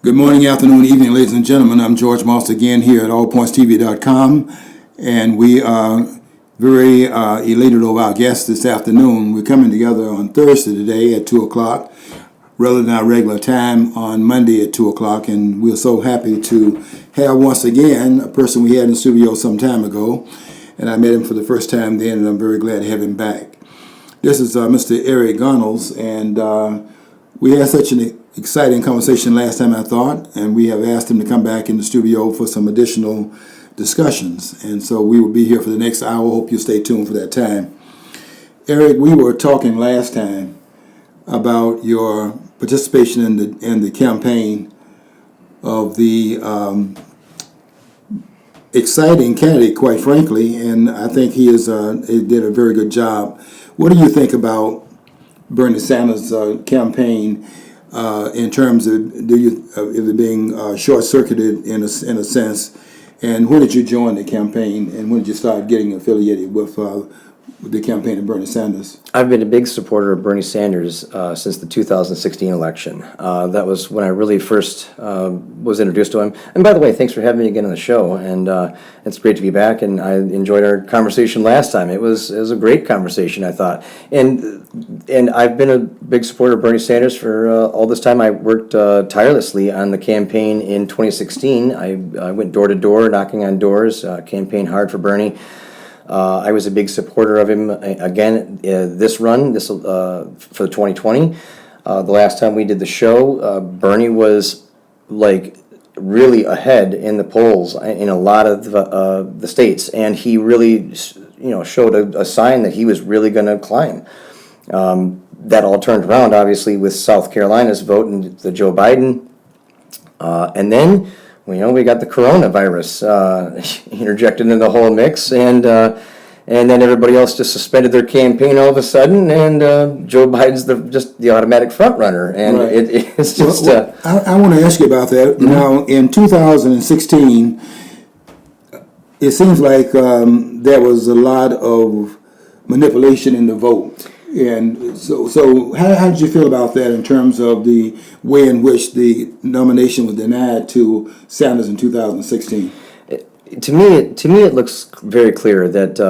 Good morning, afternoon, evening, ladies and gentlemen. I'm George Moss again here at allpointstv.com, and we are very elated over our guests this afternoon. We're coming together on Thursday today at 2 o'clock, rather than our regular time on Monday at 2 o'clock, and we're so happy to have once again a person we had in the studio some time ago, and I met him for the first time then, and I'm very glad to have him back. This is Mr. Eric Gunnels, and we had such an exciting conversation last time, I thought, and we have asked him to come back in the studio for some additional discussions. And so we will be here for the next hour. Hope you stay tuned for that time. Eric, we were talking last time about your participation in the campaign of the exciting candidate, quite frankly, and I think he did a very good job. What do you think about Bernie Sanders' campaign? In terms of it being short-circuited in a sense, and when did you join the campaign, and when did you start getting affiliated with the campaign of Bernie Sanders? I've been a big supporter of Bernie Sanders since the 2016 election. That was when I really first was introduced to him. And by the way, thanks for having me again on the show. And it's great to be back. And I enjoyed our conversation last time. It was a great conversation, I thought. And I've been a big supporter of Bernie Sanders for all this time. I worked tirelessly on the campaign in 2016. I went door to door, knocking on doors, campaigned hard for Bernie. I was a big supporter of him again this run, for 2020. The last time we did the show, Bernie was like really ahead in the polls in a lot of the states, and he really, showed a sign that he was really going to climb. That all turned around, obviously, with South Carolina's vote and the Joe Biden, and then. We got the coronavirus interjected into the whole mix, and then everybody else just suspended their campaign all of a sudden, and Joe Biden's just the automatic front runner, and right. It's just. I want to ask you about that. Mm-hmm. Now, in 2016, it seems like there was a lot of manipulation in the vote. And so how did you feel about that in terms of the way in which the nomination was denied to Sanders in 2016? To me, it looks very clear that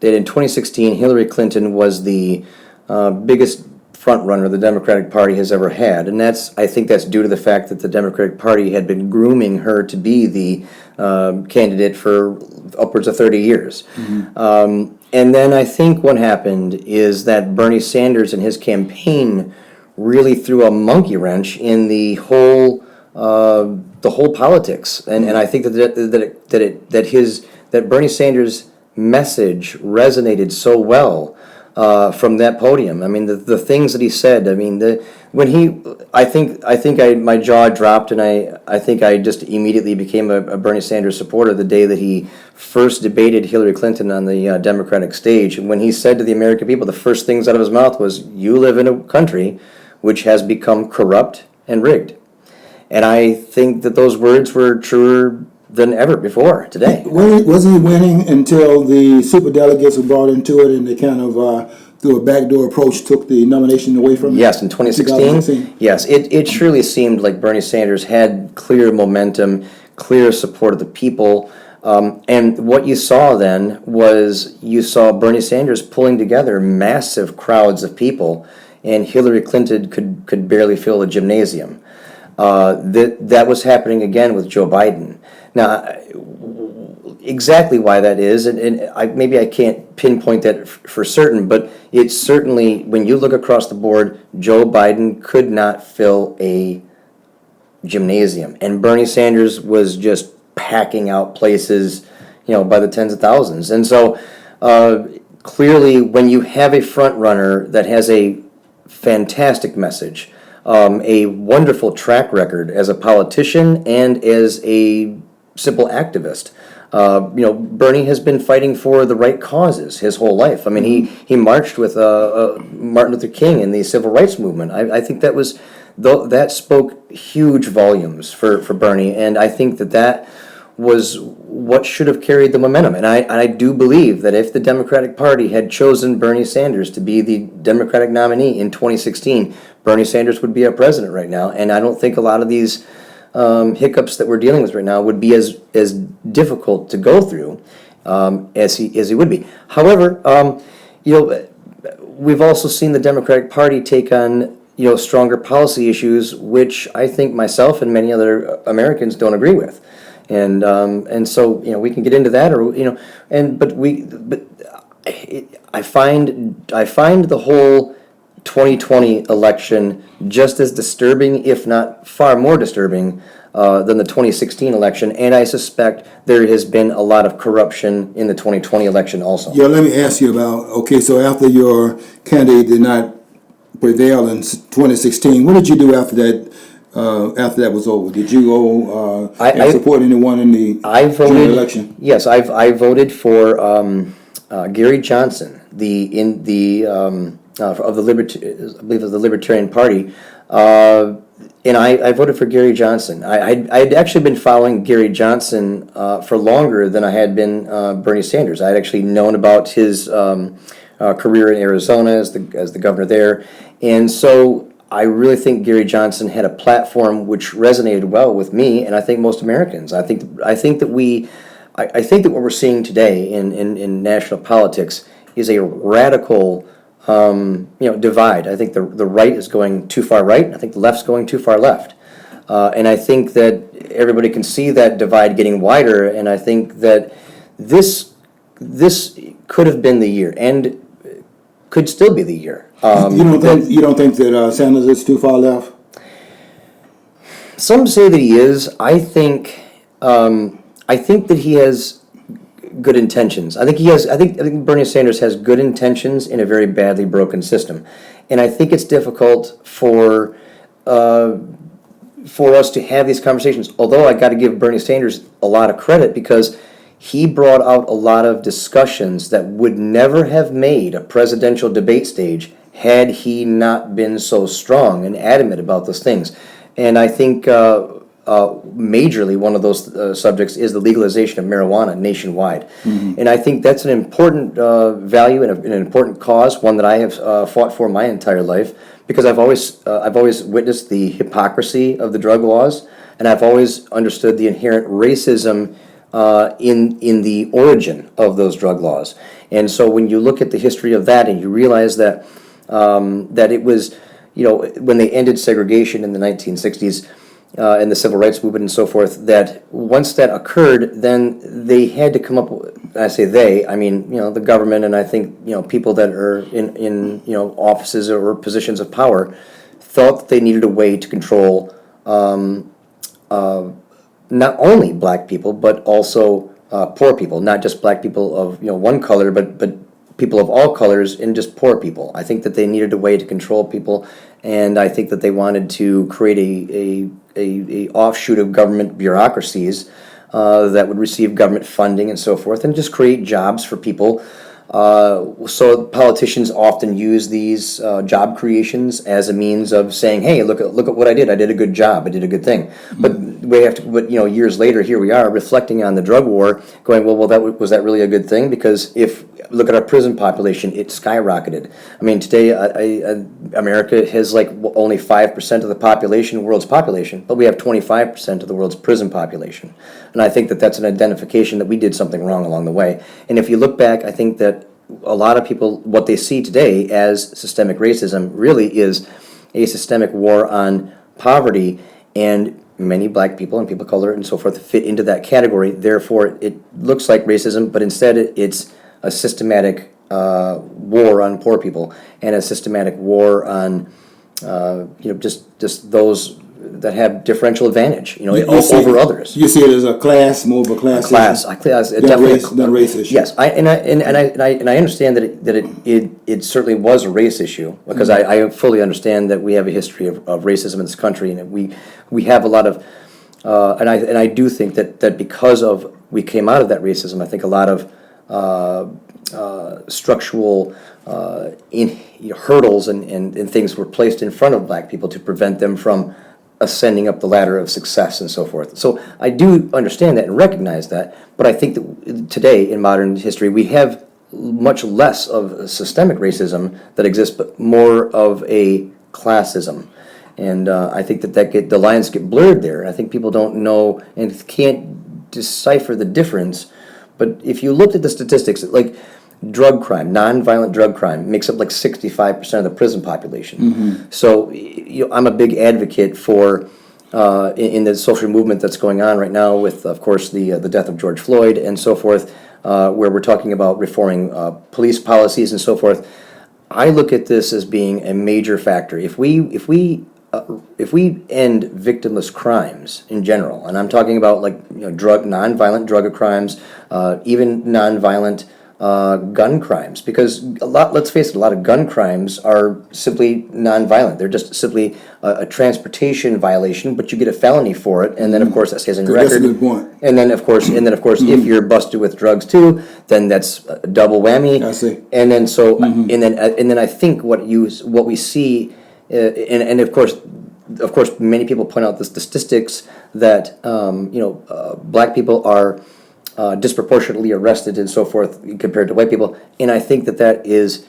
in 2016, Hillary Clinton was the biggest front runner the Democratic Party has ever had, and I think that's due to the fact that the Democratic Party had been grooming her to be the candidate for upwards of 30 years. Mm-hmm. And then I think what happened is that Bernie Sanders and his campaign really threw a monkey wrench in the whole politics, and I think that Bernie Sanders' message resonated so well from that podium. I mean, the things that he said. I mean, my jaw dropped, and I think I just immediately became a Bernie Sanders supporter the day that he first debated Hillary Clinton on the Democratic stage. And when he said to the American people, the first things out of his mouth was, "You live in a country which has become corrupt and rigged." And I think that those words were truer than ever before today. Wasn't he winning until the superdelegates were brought into it, and they kind of through a backdoor approach took the nomination away from him? Yes, in 2016. Yes, it surely seemed like Bernie Sanders had clear momentum, clear support of the people. And what you saw then was you saw Bernie Sanders pulling together massive crowds of people, and Hillary Clinton could barely fill a gymnasium. That was happening again with Joe Biden. Now, exactly why that is, and maybe I can't pinpoint that for certain, but it's certainly, when you look across the board, Joe Biden could not fill a gymnasium, and Bernie Sanders was just packing out places, by the tens of thousands. And so, clearly, when you have a front runner that has a fantastic message, a wonderful track record as a politician and as a simple activist. Bernie has been fighting for the right causes his whole life. I mean, he marched with Martin Luther King in the civil rights movement. I think that spoke huge volumes for Bernie, and I think that was what should have carried the momentum. And I do believe that if the Democratic Party had chosen Bernie Sanders to be the Democratic nominee in 2016, Bernie Sanders would be our president right now. And I don't think a lot of these hiccups that we're dealing with right now would be as difficult to go through as he would be. However, we've also seen the Democratic Party take on stronger policy issues, which I think myself and many other Americans don't agree with, and so we can get into that, I find the whole 2020 election just as disturbing, if not far more disturbing, than the 2016 election, and I suspect there has been a lot of corruption in the 2020 election also. Yeah, let me ask you about, okay, so after your candidate did not prevail in 2016, what did you do after that? After that was over, did you go and support anyone in the general election? Yes, I voted for Gary Johnson, of the Libertarian Party, and I voted for Gary Johnson. I'd actually been following Gary Johnson for longer than I had been Bernie Sanders. I'd actually known about his career in Arizona as the governor there, and so I really think Gary Johnson had a platform which resonated well with me, and I think most Americans. I think that what we're seeing today in national politics is a radical divide. I think the right is going too far right. I think the left's going too far left, and I think that everybody can see that divide getting wider. And I think that this could have been the year, and could still be the year. You don't think that Sanders is too far left? Some say that he is. I think that he has good intentions. I think Bernie Sanders has good intentions in a very badly broken system, and I think it's difficult for us to have these conversations. Although I got to give Bernie Sanders a lot of credit, because he brought out a lot of discussions that would never have made a presidential debate stage had he not been so strong and adamant about those things. And I think majorly one of those subjects is the legalization of marijuana nationwide. Mm-hmm. And I think that's an important value and an important cause, one that I have fought for my entire life, because I've always witnessed the hypocrisy of the drug laws, and I've always understood the inherent racism in the origin of those drug laws. And so when you look at the history of that, and you realize that that it was, when they ended segregation in the 1960s and the civil rights movement and so forth, that once that occurred, then they had to come up with, I say they, I mean, the government, and I think, people that are in offices or positions of power thought that they needed a way to control not only black people, but also poor people, not just black people of one color, but people of all colors, and just poor people. I think that they needed a way to control people, and I think that they wanted to create a offshoot of government bureaucracies that would receive government funding and so forth, and just create jobs for people. So politicians often use these job creations as a means of saying, "Hey, look at what I did. I did a good job. I did a good thing." But we have to. But years later, here we are reflecting on the drug war, going, "Well, was that really a good thing?" Because if look at our prison population, it skyrocketed. I mean, today America has only 5% of the population, world's population, but we have 25% of the world's prison population, and I think that that's an identification that we did something wrong along the way. And if you look back, I think that a lot of people, what they see today as systemic racism, really is a systemic war on poverty, and many black people and people of color and so forth fit into that category. Therefore, it looks like racism, but instead it's a systematic war on poor people, and a systematic war on just those that have differential advantage, over others. You see it as a class, more of a class issue? Than race issue. Yes, I understand that it certainly was a race issue, because I fully understand that we have a history of racism in this country, and we have a lot of and I do think that because of we came out of that racism, I think a lot of structural hurdles and things were placed in front of black people to prevent them from ascending up the ladder of success and so forth. So I do understand that and recognize that, but I think that today in modern history we have much less of systemic racism that exists, but more of a classism. And I think that the lines get blurred there. I think people don't know and can't decipher the difference. But if you looked at the statistics, like drug crime, nonviolent drug crime, makes up like 65% of the prison population. So I'm a big advocate for in the social movement that's going on right now with, of course, the death of George Floyd and so forth, where we're talking about reforming police policies and so forth. I look at this as being a major factor. If we end victimless crimes in general, and I'm talking about like nonviolent drug crimes, even nonviolent gun crimes, because let's face it, a lot of gun crimes are simply nonviolent. They're just simply a transportation violation, but you get a felony for it, and then of course that stays on your record. That's a good point. And then of course, if you're busted with drugs too, then that's a double whammy. I see. And then and then I think what we see. And of course, many people point out the statistics that black people are disproportionately arrested and so forth compared to white people, and I think that is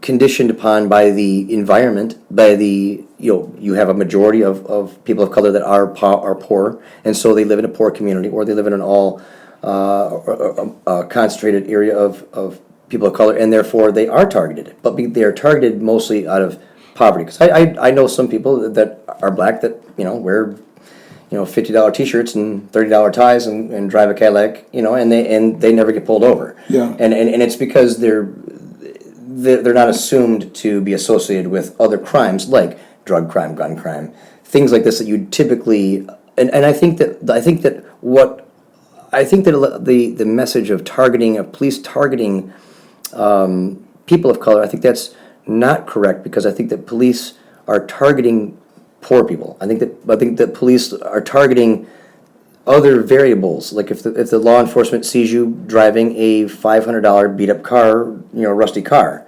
conditioned upon by the environment, by the you have a majority of people of color that are poor, and so they live in a poor community, or they live in an all concentrated area of people of color, and therefore they are targeted. But they are targeted mostly out of poverty. Because I know some people that are black that wear $50 T-shirts and $30 ties and drive a Cadillac, and they never get pulled over. Yeah. And it's because they're not assumed to be associated with other crimes like drug crime, gun crime, things like this that you typically. And I think that the message of police targeting people of color, I think that's not correct, because I think that police are targeting poor people. I think that police are targeting other variables. Like if the law enforcement sees you driving a $500 beat up car, rusty car,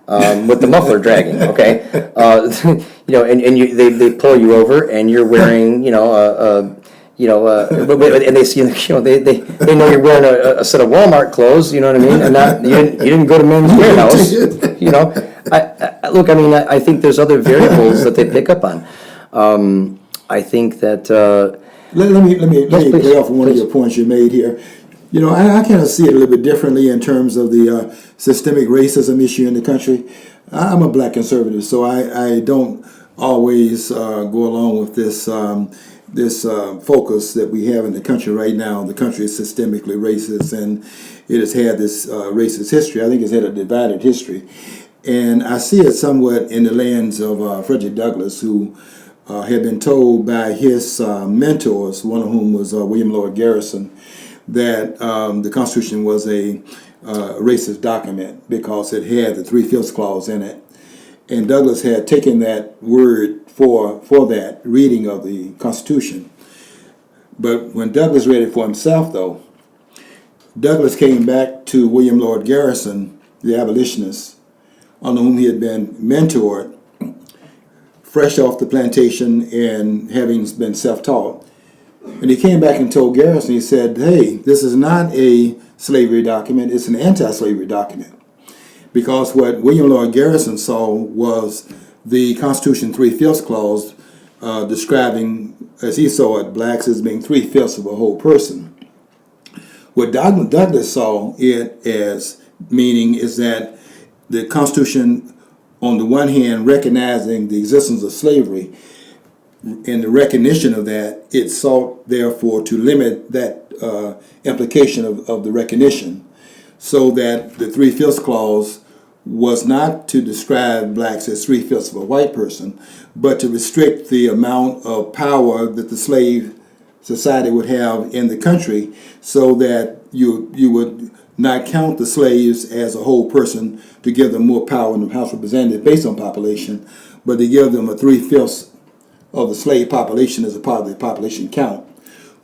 with the muffler dragging, okay, and they pull you over and you're wearing and they see, they know you're wearing a set of Walmart clothes, you know what I mean, and you didn't go to Men's Warehouse, I think there's other variables that they pick up on. I think that. Let me play off one of please. your points you made here. I kind of see it a little bit differently in terms of the systemic racism issue in the country. I'm a black conservative, so I don't always go along with this focus that we have in the country right now. The country is systemically racist, and it has had this racist history. I think it's had a divided history. And I see it somewhat in the lens of Frederick Douglass, who had been told by his mentors, one of whom was William Lloyd Garrison, that the Constitution was a racist document because it had the 3/5 clause in it. And Douglass had taken that word for that reading of the Constitution. But when Douglass read it for himself, though, Douglass came back to William Lloyd Garrison, the abolitionist, under whom he had been mentored, fresh off the plantation and having been self-taught. And he came back and told Garrison, he said, hey, this is not a slavery document, it's an anti-slavery document. Because what William Lloyd Garrison saw was the Constitution 3/5 clause describing, as he saw it, blacks as being 3/5 of a whole person. What Douglass saw it as meaning is that the Constitution, on the one hand, recognizing the existence of slavery, and the recognition of that, it sought, therefore, to limit that implication of the recognition, so that the 3/5 clause was not to describe blacks as 3/5 of a white person, but to restrict the amount of power that the slave society would have in the country, so that you would not count the slaves as a whole person to give them more power in the House of Representatives based on population, but to give them a 3/5 of the slave population as a part of the population count,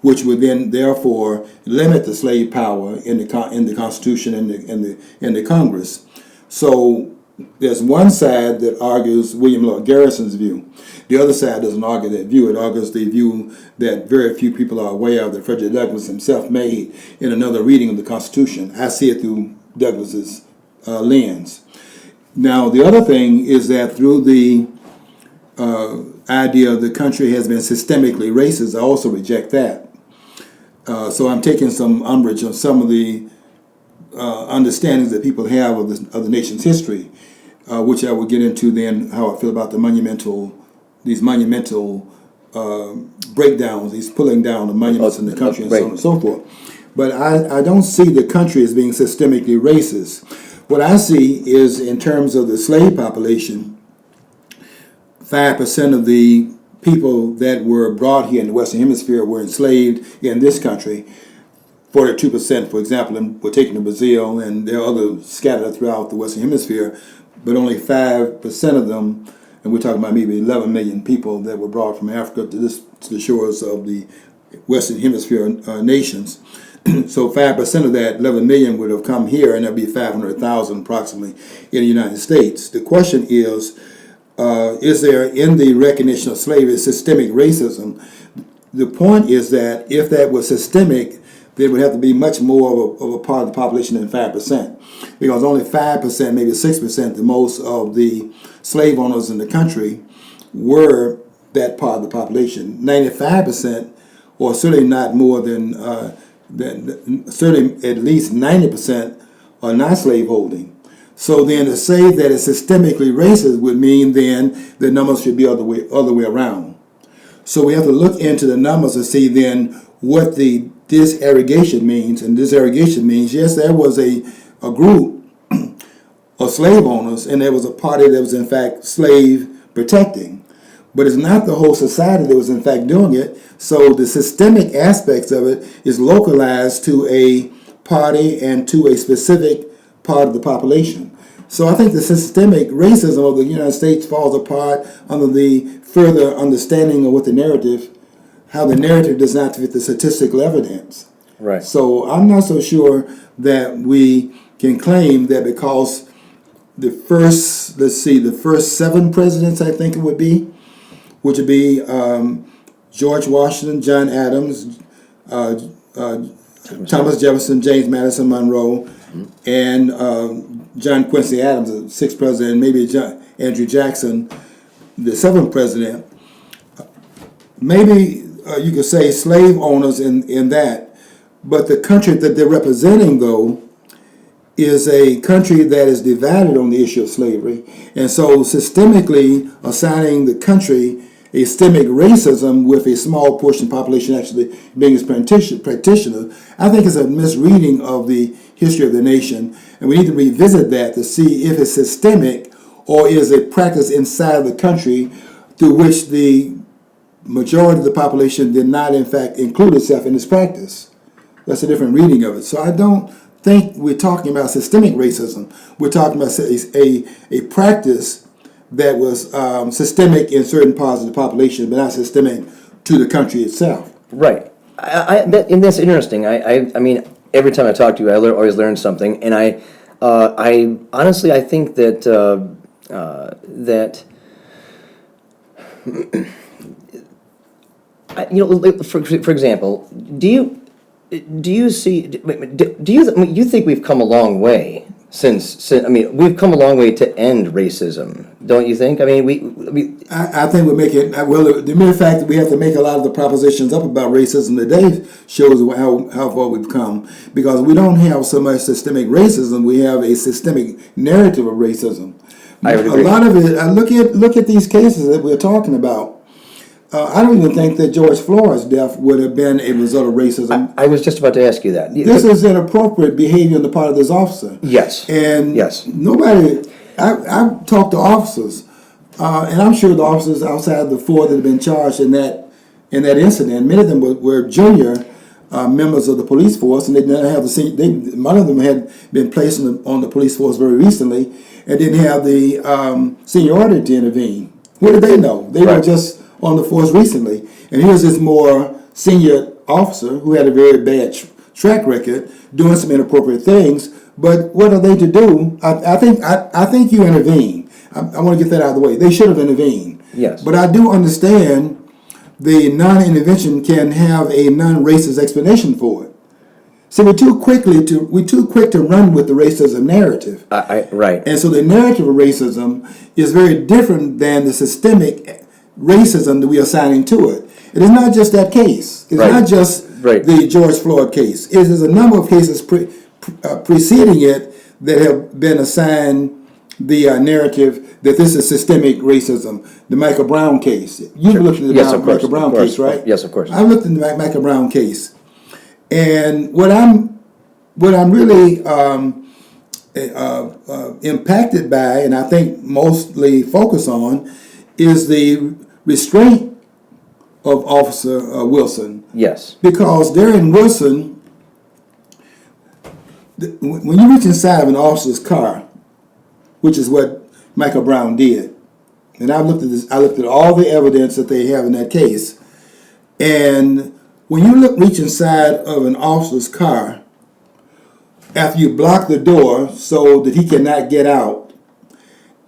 which would then therefore limit the slave power in the Constitution and in the Congress. So there's one side that argues William Lloyd Garrison's view. The other side doesn't argue that view. It argues the view that very few people are aware of, that Frederick Douglass himself made in another reading of the Constitution. I see it through Douglass's lens. Now, the other thing is that through the idea the country has been systemically racist, I also reject that. So I'm taking some umbrage on some of the understandings that people have of the nation's history, which I will get into then, how I feel about these monumental breakdowns, these pulling down the monuments in the country and so on and so forth. But I don't see the country as being systemically racist. What I see is, in terms of the slave population, 5% of the people that were brought here in the Western Hemisphere were enslaved in this country. 42%, for example, were taken to Brazil, and there are others scattered throughout the Western Hemisphere, but only 5% of them, and we're talking about maybe 11 million people that were brought from Africa to the shores of the Western Hemisphere nations. So 5% of that 11 million would have come here, and there'd be 500,000 approximately in the United States. The question is there, in the recognition of slavery, systemic racism? The point is that if that was systemic, there would have to be much more of a part of the population than 5%, because only 5%, maybe 6%, the most of the slave owners in the country were that part of the population. 95%, or certainly not more than certainly at least 90%, are not slaveholding. So then to say that it's systemically racist would mean then the numbers should be other way around. So we have to look into the numbers to see then what the disaggregation means. And disaggregation means, yes, there was a group of slave owners, and there was a party that was in fact slave protecting. But it's not the whole society that was in fact doing it. So the systemic aspects of it is localized to a party and to a specific part of the population. So I think the systemic racism of the United States falls apart under the further understanding of what the narrative, how the narrative does not fit the statistical evidence. Right. So I'm not so sure that we can claim that because the first 7 presidents, I think it would be, which would be George Washington, John Adams, Thomas Jefferson, James Madison Monroe, and John Quincy Adams, the 6th president, maybe Andrew Jackson, the 7th president. Maybe you could say slave owners in that, but the country that they're representing, though, is a country that is divided on the issue of slavery, and so systemically assigning the country a systemic racism with a small portion of the population actually being its practitioner, I think is a misreading of the history of the nation, and we need to revisit that to see if it's systemic or is a practice inside of the country through which the majority of the population did not in fact include itself in this practice. That's a different reading of it. So I don't think we're talking about systemic racism. We're talking about a practice that was systemic in certain parts of the population, but not systemic to the country itself. Right. And that's interesting. I mean, every time I talk to you, I always learn something, and I honestly, I think that for example, do you think we've come a long way since I mean, we've come a long way to end racism, don't you think? I mean, I think we're making, well, the mere fact that we have to make a lot of the propositions up about racism today shows how far we've come, because we don't have so much systemic racism, we have a systemic narrative of racism. I would agree. A lot of it, look at these cases that we're talking about. I don't even think that George Floyd's death would have been a result of racism. I was just about to ask you that. This is inappropriate behavior on the part of this officer. Yes. And yes. Nobody, I've talked to officers, and I'm sure the officers outside the 4 that have been charged in that incident, many of them were junior members of the police force, and they didn't have one of them had been placed on the police force very recently, and didn't have the seniority to intervene. What did they know? They were just on the force recently. And here's this more senior officer who had a very bad track record doing some inappropriate things, But what are they to do? I think you intervene. I want to get that out of the way. They should have intervened. Yes. But I do understand the non-intervention can have a non-racist explanation for it. So we're too quick to run with the racism narrative. Right. And so the narrative of racism is very different than the systemic racism that we are assigning to it. It is not just that case. It's Right. not just Right. the George Floyd case. It is a number of cases preceding it that have been assigned the narrative that this is systemic racism. The Michael Brown case. You've looked at the Yes, of course, Michael Brown of course. case, right? Yes, of course. I looked at the Michael Brown case, and what I'm really impacted by, and I think mostly focus on, is the restraint of Officer Wilson. Yes. Because Darren Wilson, when you reach inside of an officer's car, which is what Michael Brown did, and I looked at all the evidence that they have in that case, and when you reach inside of an officer's car, after you block the door so that he cannot get out,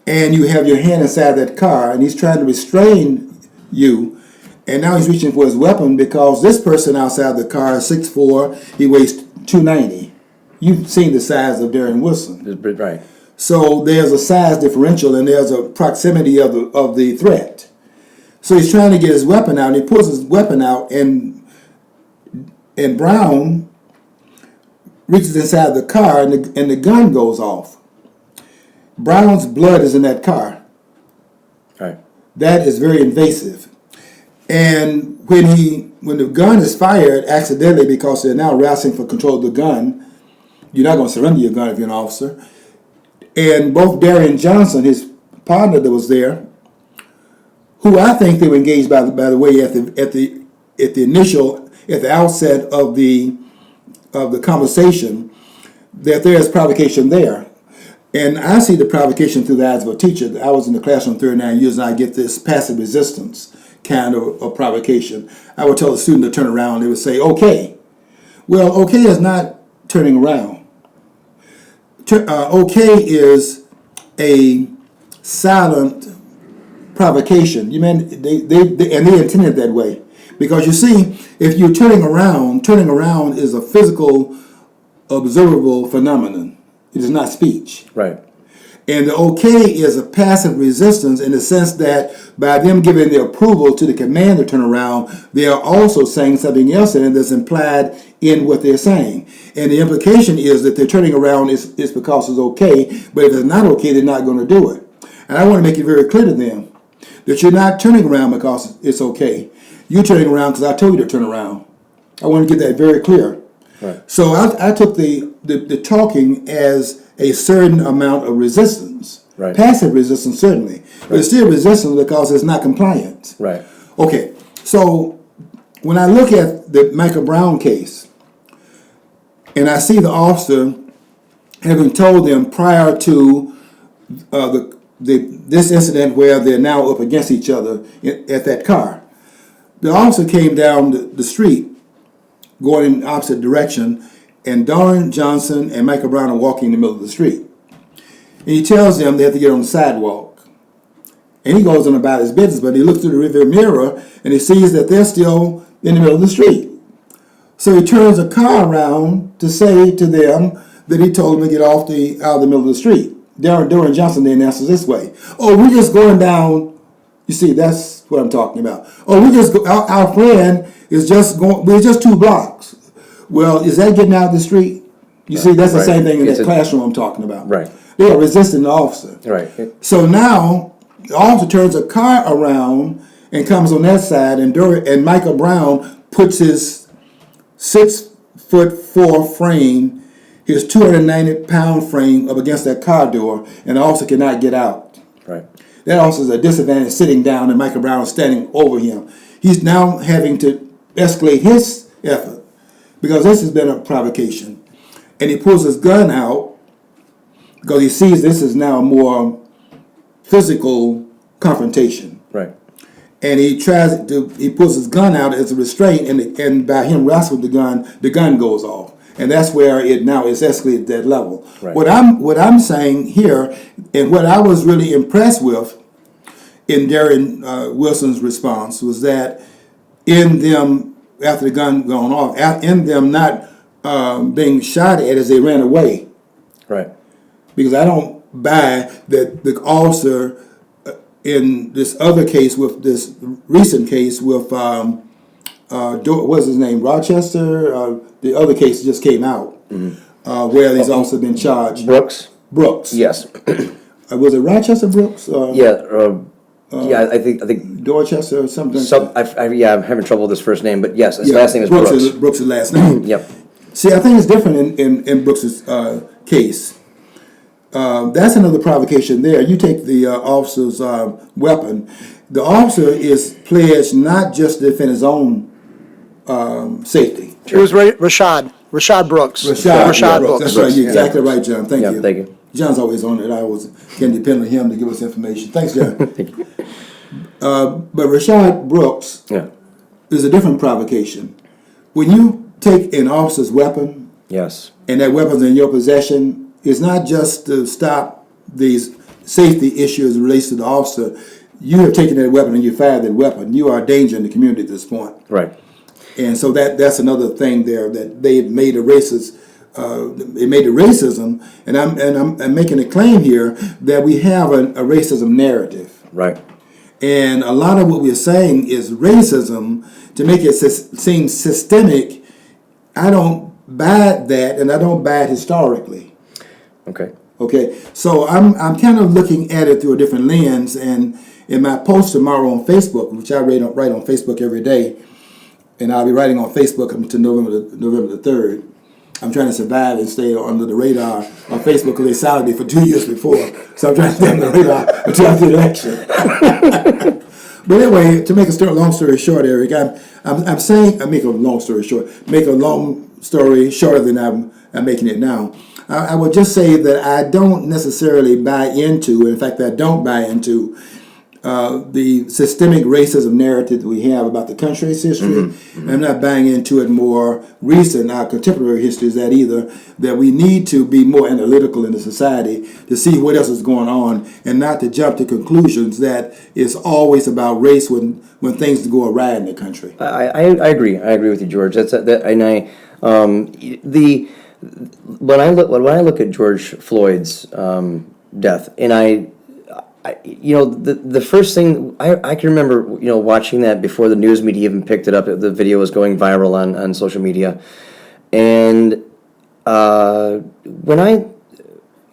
and you have your hand inside that car, and he's trying to restrain you, and now he's reaching for his weapon because this person outside the car is 6'4", he weighs 290. You've seen the size of Darren Wilson. Right. So there's a size differential and there's a proximity of the threat. So he's trying to get his weapon out, and he pulls his weapon out, and Brown reaches inside the car, and the gun goes off. Brown's blood is in that car. Right. That is very invasive. And when the gun is fired accidentally, because they're now wrestling for control of the gun, you're not going to surrender your gun if you're an officer. And both Darian Johnson, his partner that was there, who I think they were engaged by the way at the outset of the conversation, that there is provocation there. And I see the provocation through the eyes of a teacher. I was in the classroom 39 years, and I get this passive resistance kind of provocation. I would tell a student to turn around. They would say, okay. Well, okay is not turning around. Okay is a silent provocation. You mean they intended it that way. Because you see, if you're turning around is a physical, observable phenomenon. It is not speech. Right. And the okay is a passive resistance in the sense that by them giving the approval to the command to turn around, they are also saying something else in it that's implied in what they're saying. And the implication is that they're turning around is because it's okay, but if it's not okay, they're not going to do it. And I want to make it very clear to them that you're not turning around because it's okay. You're turning around because I told you to turn around. I want to get that very clear. Right. So I took the talking as a certain amount of resistance. Right. Passive resistance, certainly. But it's still resistance because it's not compliant. Right. Okay, so when I look at the Michael Brown case, and I see the officer having told them prior to this incident where they're now up against each other at that car, the officer came down the street going in the opposite direction, and Darren Johnson and Michael Brown are walking in the middle of the street. And he tells them they have to get on the sidewalk. And he goes on about his business, but he looks through the rearview mirror and he sees that they're still in the middle of the street. So he turns the car around to say to them that he told them to get out of the middle of the street. Darren Johnson then answers this way: "Oh, we're just going down." You see, that's what I'm talking about. "Oh, our friend is just going. We're just 2 blocks." Well, is that getting out of the street? You see, that's the same thing in that classroom I'm talking about. Right. They are resisting the officer. Right. So now the officer turns a car around and comes on that side, and Michael Brown puts his 6'4" frame, his 290-pound frame up against that car door, and the officer cannot get out. Right. That officer's at a disadvantage sitting down, and Michael Brown is standing over him. He's now having to escalate his effort because this has been a provocation. And he pulls his gun out because he sees this is now a more physical confrontation. Right. And he pulls his gun out as a restraint, and by him wrestling the gun goes off. and that's where it now is escalated to that level. Right. What I'm saying here, and what I was really impressed with in Darren Wilson's response was that in them, after the gun gone off, in them not being shot at as they ran away. Right. Because I don't buy that the officer in this other case, with this recent case with what's his name, Rochester. The other case just came out where these officers been charged. Brooks. Yes. Was it Rochester Brooks? Yeah, I think Dorchester or something. I'm having trouble with his first name, but yes, his last name is Brooks. Brooks' last name. Yep. See, I think it's different in Brooks' case. That's another provocation there. You take the officer's weapon. The officer is pledged not just to defend his own safety. It was Rashad Brooks. Rashad Brooks. That's right. You're exactly right, John. Thank you. Thank you. John's always on it. I always can depend on him to give us information. Thanks, John. But Rashad Brooks is a different provocation. When you take an officer's weapon, yes, and that weapon's in your possession, it's not just to stop these safety issues related to the officer. You have taken that weapon and you fired that weapon. You are a danger in the community at this point. Right. And so that's another thing there, that they made a racist. It made a racism, and I'm making a claim here that we have a racism narrative. Right. And a lot of what we're saying is racism to make it seem systemic. I don't buy that, and I don't buy it historically. Okay. So I'm kind of looking at it through a different lens, and in my post tomorrow on Facebook, which I write on Facebook every day, and I'll be writing on Facebook until November the 3rd. I'm trying to survive and stay under the radar on Facebook because they silenced me for 2 years before. So I'm trying to stay under the radar until after the election. But anyway, to make a long story short, Eric, I'm saying, I make a long story short, make a long story shorter than I'm making it now. I would just say that I don't necessarily buy into, in fact, I don't buy into the systemic racism narrative that we have about the country's history. I'm not buying into it more recent, our contemporary history is that either, that we need to be more analytical in the society to see what else is going on and not to jump to conclusions that it's always about race when things go awry in the country. I agree. I agree with you, George. When I look at George Floyd's death, and the first thing I can remember, watching that before the news media even picked it up. The video was going viral on social media, and when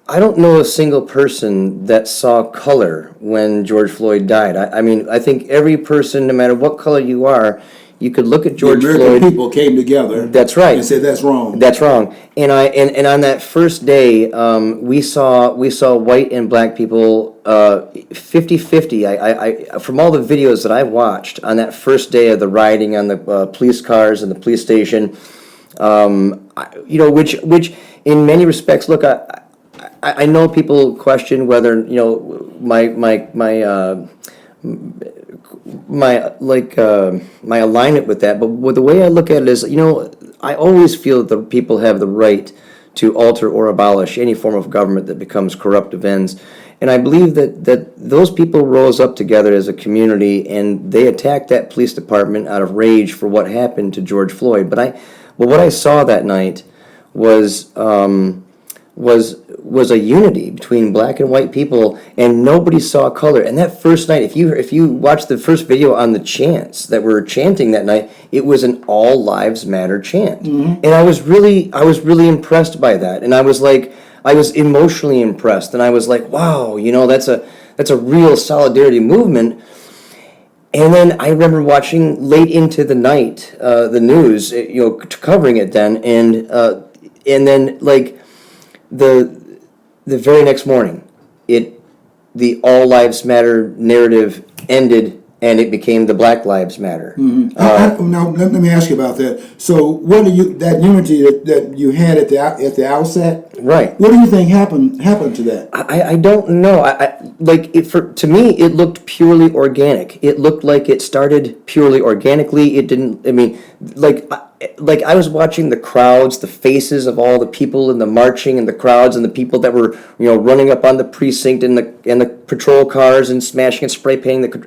I don't know a single person that saw color when George Floyd died. I think every person, no matter what color you are, you could look at George Floyd. The American people came together. That's right. And said that's wrong. That's wrong. And on that first day, we saw white and black people 50-50. I from all the videos that I've watched on that first day of the rioting on the police cars and the police station, which in many respects, look, I know people question whether my alignment with that, but the way I look at it is, I always feel that the people have the right to alter or abolish any form of government that becomes corruptive ends. And I believe that those people rose up together as a community and they attacked that police department out of rage for what happened to George Floyd. But what I saw that night was a unity between black and white people, and nobody saw color. And that first night, if you watch the first video on the chants that were chanting that night, it was an all lives matter chant. And I was really impressed by that. And I was emotionally impressed, and I was like, wow, that's a real solidarity movement. And then I remember watching late into the night the news, covering it then, and then the very next morning, the All Lives Matter narrative ended, and it became the Black Lives Matter. Now, let me ask you about that. So, what do that unity that you had at the outset? Right. What do you think happened to that? I don't know. To me, it looked purely organic. It looked like it started purely organically. It didn't. like I was watching the crowds, the faces of all the people in the marching and the crowds and the people that were, running up on the precinct in the patrol cars and smashing and spray painting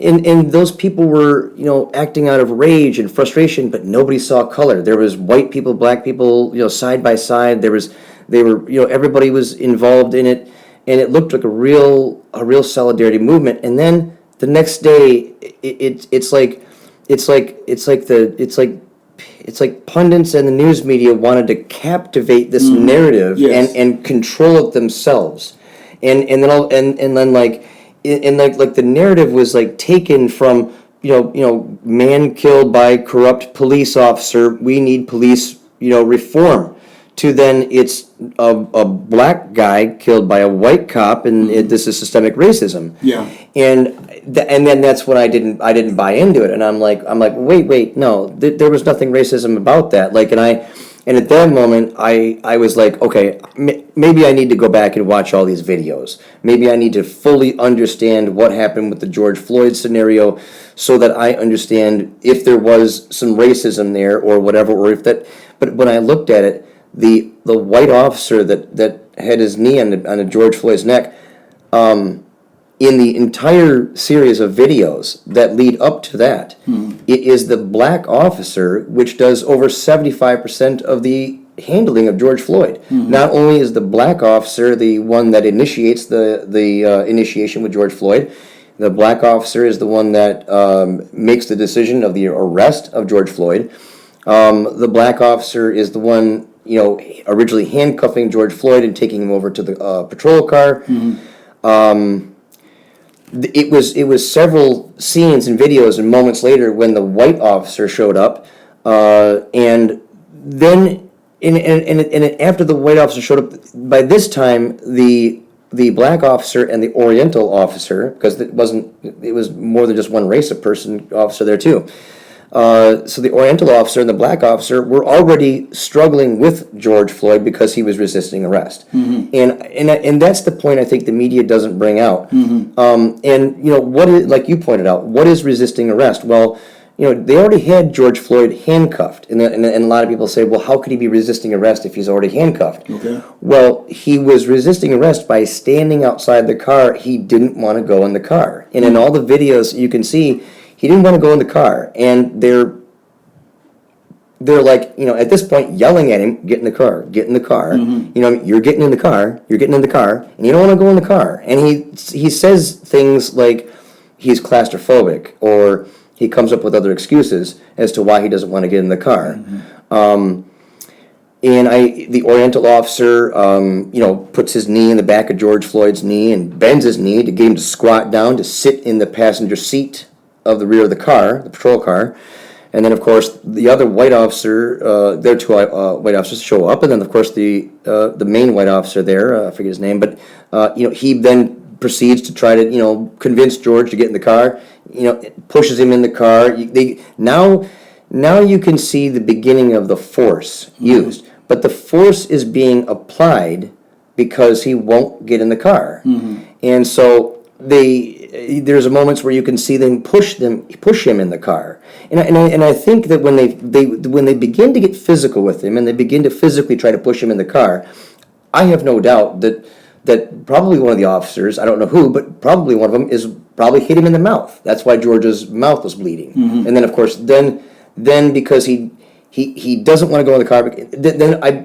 and those people were, acting out of rage and frustration, but nobody saw color. There was white people, black people, side by side. Everybody was involved in it, and it looked like a real solidarity movement. And then the next day, it's like pundits and the news media wanted to captivate this narrative Yes. and control it themselves, and then the narrative was like taken from man killed by corrupt police officer, we need police reform, to then it's a black guy killed by a white cop, and this is systemic racism. Yeah. And then that's when I didn't buy into it, and I'm like wait no, there was nothing racism about that. And at that moment I was like, okay, maybe I need to go back and watch all these videos. Maybe I need to fully understand what happened with the George Floyd scenario, so that I understand if there was some racism there or whatever, or if that. But when I looked at it, the white officer that had his knee on the George Floyd's neck, in the entire series of videos that lead up to that, it is the black officer which does over 75% of the handling of George Floyd. Not only is the black officer the one that initiates the initiation with George Floyd, the black officer is the one that makes the decision of the arrest of George Floyd. The black officer is the one, originally handcuffing George Floyd and taking him over to the patrol car. It was several scenes and videos and moments later when the white officer showed up, and then after the white officer showed up, by this time the black officer and the Oriental officer, because it was more than just one race of person officer there too. So the Oriental officer and the black officer were already struggling with George Floyd because he was resisting arrest, and that's the point I think the media doesn't bring out. What is, like you pointed out, what is resisting arrest? Well, they already had George Floyd handcuffed, and a lot of people say, well, how could he be resisting arrest if he's already handcuffed? Okay. Well, he was resisting arrest by standing outside the car. He didn't want to go in the car, and in all the videos you can see, he didn't want to go in the car, and they're like, at this point yelling at him, get in the car, get in the car. You're getting in the car, and you don't want to go in the car. And he says things like he's claustrophobic, or he comes up with other excuses as to why he doesn't want to get in the car. The Oriental officer, puts his knee in the back of George Floyd's knee and bends his knee to get him to squat down to sit in the passenger seat of the rear of the car, the patrol car. And then, of course, the other white officer, there are two white officers show up, and then, of course, the main white officer there, I forget his name, but he then proceeds to try to convince George to get in the car. Pushes him in the car. Now you can see the beginning of the force used, but the force is being applied because he won't get in the car, and so there's moments where you can see them push him in the car, and I think that when they begin to get physical with him and they begin to physically try to push him in the car, I have no doubt that probably one of the officers, I don't know who, but probably one of them is probably hit him in the mouth. That's why George's mouth was bleeding, and then of course then because he doesn't want to go in the car,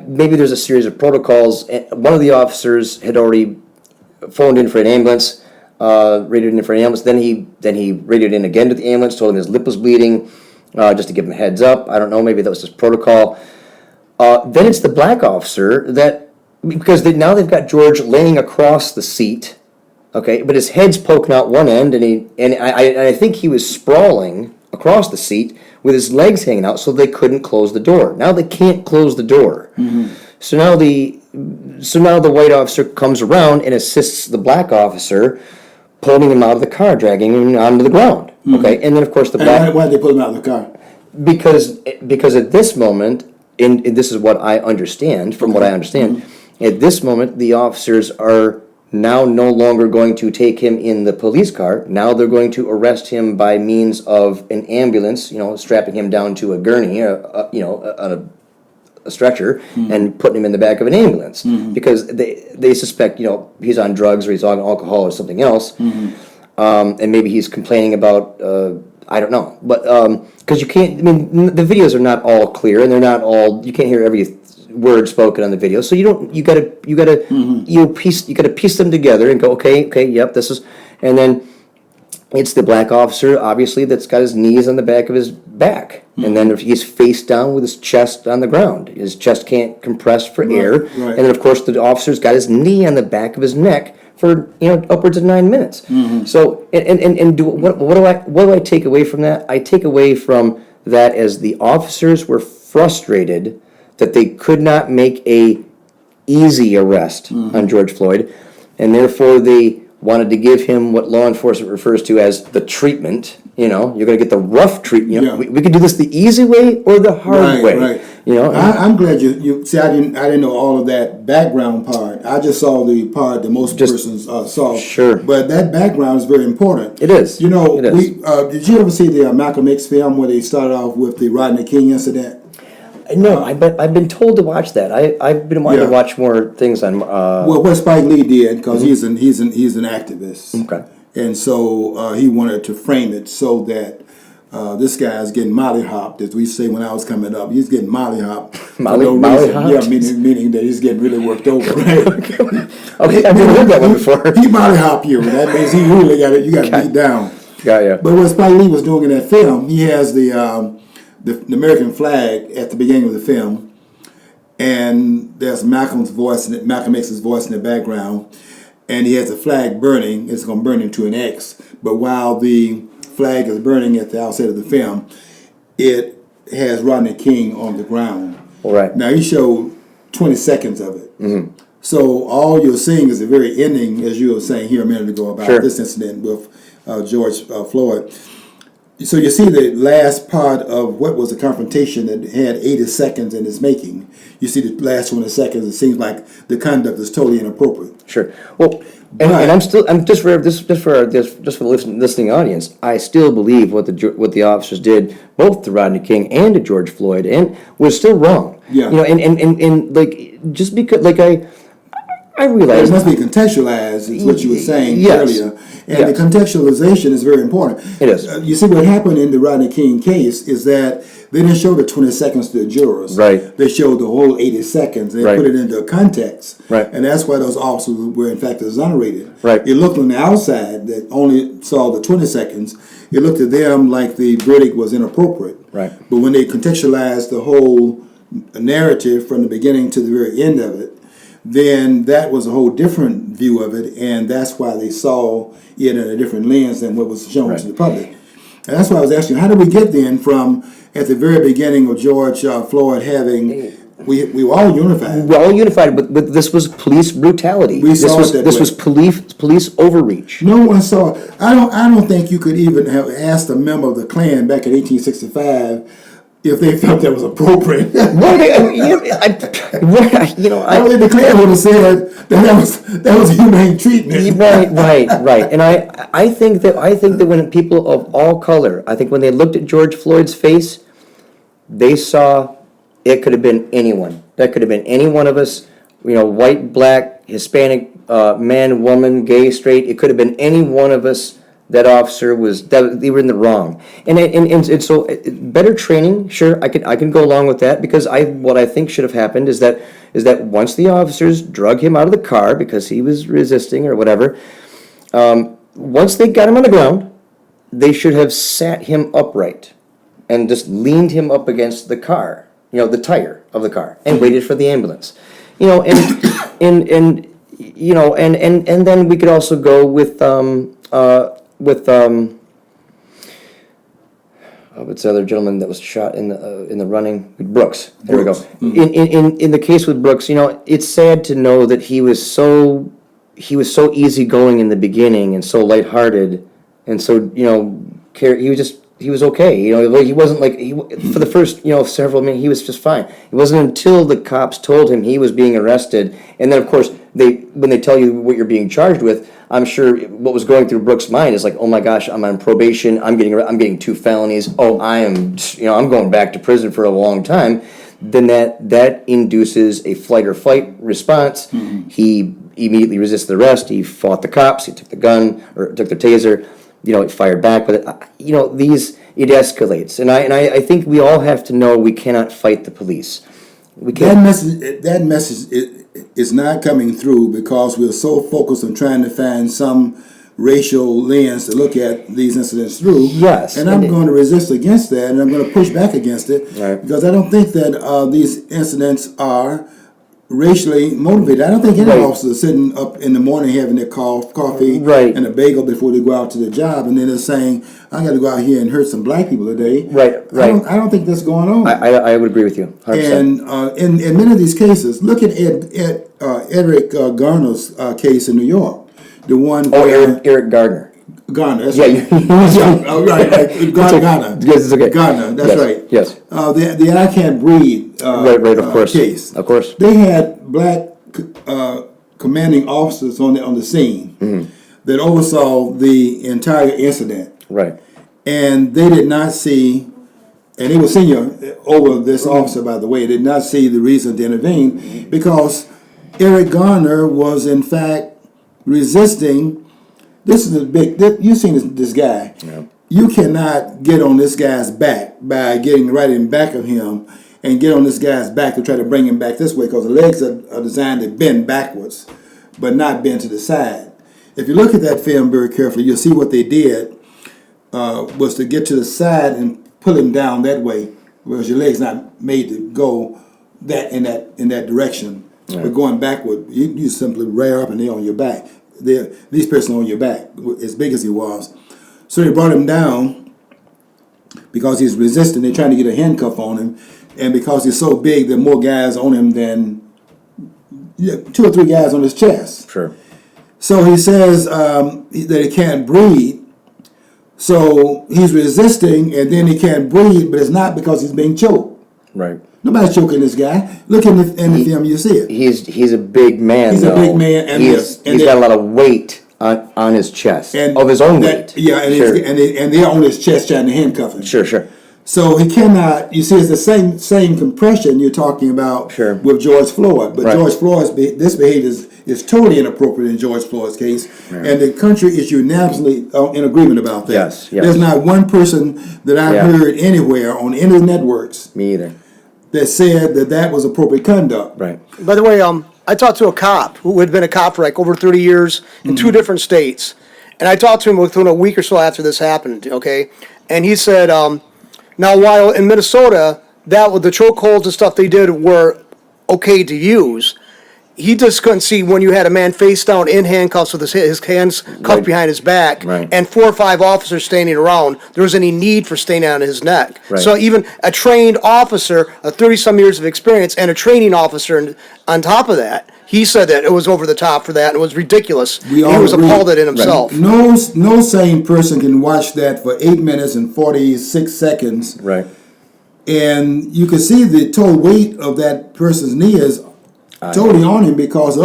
maybe there's a series of protocols. One of the officers had already phoned in for an ambulance. Radioed in for an ambulance. Then he radioed in again to the ambulance, told him his lip was bleeding, just to give him a heads up. I don't know, maybe that was his protocol. Then it's the black officer because now they've got George laying across the seat, okay, but his head's poking out one end, and I think he was sprawling across the seat with his legs hanging out, so they couldn't close the door. Now they can't close the door. So now the white officer comes around and assists the black officer, pulling him out of the car, dragging him onto the ground. Okay, and then of course the black. Why did they pull him out of the car? Because at this moment, and this is what I understand from what I understand, at this moment the officers are now no longer going to take him in the police car. Now they're going to arrest him by means of an ambulance, strapping him down to a gurney, on a stretcher, and putting him in the back of an ambulance because they suspect, he's on drugs or he's on alcohol or something else, and maybe he's complaining about, I don't know, but because you can't. I mean, the videos are not all clear, and they're not all. You can't hear every word spoken on the video, so you gotta piece them together and go, okay, yep, this is, and then it's the black officer, obviously, that's got his knees on the back of his back, and then if he's face down with his chest on the ground, his chest can't compress for air, right. and then of course the officer's got his knee on the back of his neck for upwards of 9 minutes. So what do I take away from that? I take away from that as the officers were frustrated that they could not make a easy arrest on George Floyd, and therefore they wanted to give him what law enforcement refers to as the treatment. You're going to get the rough treatment. Yeah. We can do this the easy way or the hard way. Right. I'm glad you see. I didn't know all of that background part. I just saw the part that most persons saw. Sure. But that background is very important. It is. It is. Did you ever see the Malcolm X film where they started off with the Rodney King incident? No, I've been told to watch that. I've been wanting to watch more things on. Well, what Spike Lee did, because he's an activist. Okay. And so he wanted to frame it so that this guy is getting mollyhopped, as we say when I was coming up. He's getting mollyhopped. Mollyhopped? Yeah, meaning that he's getting really worked over, right? Okay, I've never heard that one before. He mollyhop you. That means he really you got beat down. Got ya. But what Spike Lee was doing in that film, he has the American flag at the beginning of the film, and there's Malcolm X's voice in the background, and he has the flag burning. It's going to burn into an X. But while the flag is burning at the outset of the film, it has Rodney King on the ground. All right. Now, he showed 20 seconds of it. So all you're seeing is the very ending, as you were saying here a minute ago about this incident with George Floyd. So you see the last part of what was a confrontation that had 80 seconds in its making. You see the last 20 seconds. It seems like the conduct is totally inappropriate. Sure. Well, and I'm just for the listening audience, I still believe what the officers did, both to Rodney King and to George Floyd, and was still wrong. Yeah. And like just because I realize it must be contextualized, is what you were saying earlier. And the contextualization is very important. It is. You see, what happened in the Rodney King case is that they didn't show the 20 seconds to the jurors. Right. They showed the whole 80 seconds. They put it into context. Right. And that's why those officers were, in fact, exonerated. Right. It looked on the outside that only saw the 20 seconds. It looked to them like the verdict was inappropriate. Right. But when they contextualized the whole narrative from the beginning to the very end of it, then that was a whole different view of it, and that's why they saw it in a different lens than what was shown to the public. And that's why I was asking, how did we get then from, at the very beginning of George Floyd having, we were all unified. We're all unified, but this was police brutality. We saw it that this way. was police overreach. No one saw it. I don't think you could even have asked a member of the Klan back in 1865 if they felt that was appropriate. I I don't think the Klan would have said that was humane treatment. Right. And I think that when people of all color, I think when they looked at George Floyd's face, they saw it could have been anyone. That could have been any one of us, white, black, Hispanic, man, woman, gay, straight. It could have been any one of us. That officer they were in the wrong, and so better training. Sure, I can go along with that because what I think should have happened is that once the officers drug him out of the car because he was resisting or whatever, once they got him on the ground, they should have sat him upright and just leaned him up against the car, the tire of the car, and waited for the ambulance, and then we could also go with what's the other gentleman that was shot in the running? Brooks. There we go. In the case with Brooks, it's sad to know that he was so easygoing in the beginning and so lighthearted, and so he was okay. He wasn't for the first several minutes he was just fine. It wasn't until the cops told him he was being arrested, and then of course when they tell you what you're being charged with, I'm sure what was going through Brooks' mind is like, oh my gosh, I'm on probation. I'm getting 2 felonies. Oh, I'm going back to prison for a long time. Then that induces a flight or fight response. Mm-hmm. He immediately resisted the arrest. He fought the cops. He took the gun or took the taser. He fired back. But it escalates, and I think we all have to know we cannot fight the police. We can't. That message is not coming through because we're so focused on trying to find some racial lens to look at these incidents through. Yes, and I'm going to resist against that, and I'm going to push back against it, right, because I don't think that these incidents are racially motivated. I don't think any officer is sitting up in the morning having their coffee and a bagel before they go out to their job, and then they're saying, "I got to go out here and hurt some black people today." Right. I don't think that's going on. I would agree with you, 100%. And in many of these cases, look at Eric Garner's case in New York. The one. Eric Gardner. Garner, that's right. Right. Garner. Yes, it's okay. Garner, that's right. Yes. The I Can't Breathe of course. case. Of course. They had black commanding officers on the scene that oversaw the entire incident. Right. And they did not see, and they were senior over this officer, by the way, did not see the reason to intervene because Eric Garner was in fact resisting. This is you've seen this guy. Yeah. You cannot get on this guy's back by getting right in back of him and get on this guy's back to try to bring him back this way because the legs are designed to bend backwards, but not bend to the side. If you look at that film very carefully, you'll see what they did was to get to the side and pull him down that way, whereas your leg's not made to go in that direction. Right. But going backward, you simply rear up and they're on your back. These persons on your back, as big as he was. So they brought him down because he's resisting. They're trying to get a handcuff on him. And because he's so big, there are more guys on him than 2 or 3 guys on his chest. Sure. So he says that he can't breathe. So he's resisting, and then he can't breathe, but it's not because he's being choked. Right. Nobody's choking this guy. Look in the film, you see it. He's a big man. He's a big man, and he's got a lot of weight on his chest, and of his own weight. Yeah, and sure. and they're on his chest trying to handcuff him. Sure. So he cannot. You see, it's the same compression you're talking about with George Floyd. But George Floyd's this behavior is totally inappropriate in George Floyd's case, and the country is unanimously in agreement about that. Yes. There's not one person that I've heard anywhere on any networks. Me either. That said that was appropriate conduct. Right. By the way, I talked to a cop who had been a cop for like over 30 years in 2 different states. And I talked to him within a week or so after this happened, okay? And he said, now while in Minnesota, the chokeholds and stuff they did were okay to use, he just couldn't see when you had a man face down in handcuffs with his hands cuffed behind his back and 4 or 5 officers standing around, there was any need for standing on his neck. Right. So even a trained officer, a 30-some years of experience, and a training officer on top of that, he said that it was over the top for that and it was ridiculous. He was appalled at it himself. Right. No sane person can watch that for 8 minutes and 46 seconds. Right. And you can see the total weight of that person's knee is totally on him because the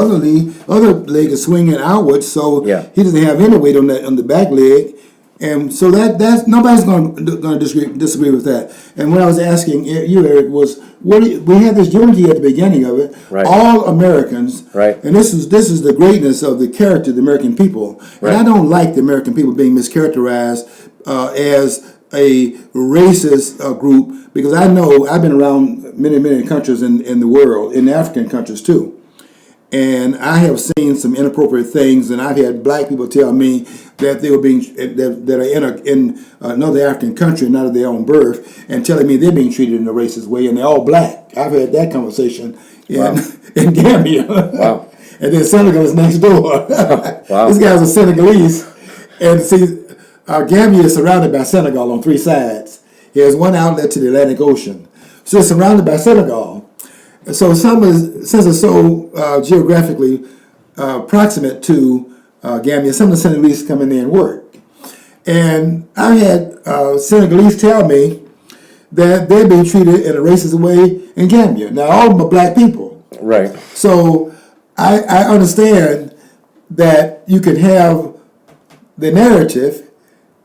other leg is swinging outwards, so he doesn't have any weight on the back leg, and so that's nobody's going to disagree with that. And what I was asking you, Eric, was we had this unity at the beginning of it, all Americans, and this is the greatness of the character of the American people, and I don't like the American people being mischaracterized as a racist group, because I know I've been around many countries in the world, in African countries too, and I have seen some inappropriate things, and I've had black people tell me that they were being that are in another African country, not of their own birth, and telling me they're being treated in a racist way, and they're all black. I've had that conversation in Gambia. Wow. And then Senegal is next door. Wow. These guys are Senegalese, and see. Gambia is surrounded by Senegal on 3 sides. There's one outlet to the Atlantic Ocean. So it's surrounded by Senegal. So since it's so geographically proximate to Gambia, some of the Senegalese come in there and work. And I had Senegalese tell me that they're being treated in a racist way in Gambia. Now, all of them are black people. Right. So I understand that you can have the narrative,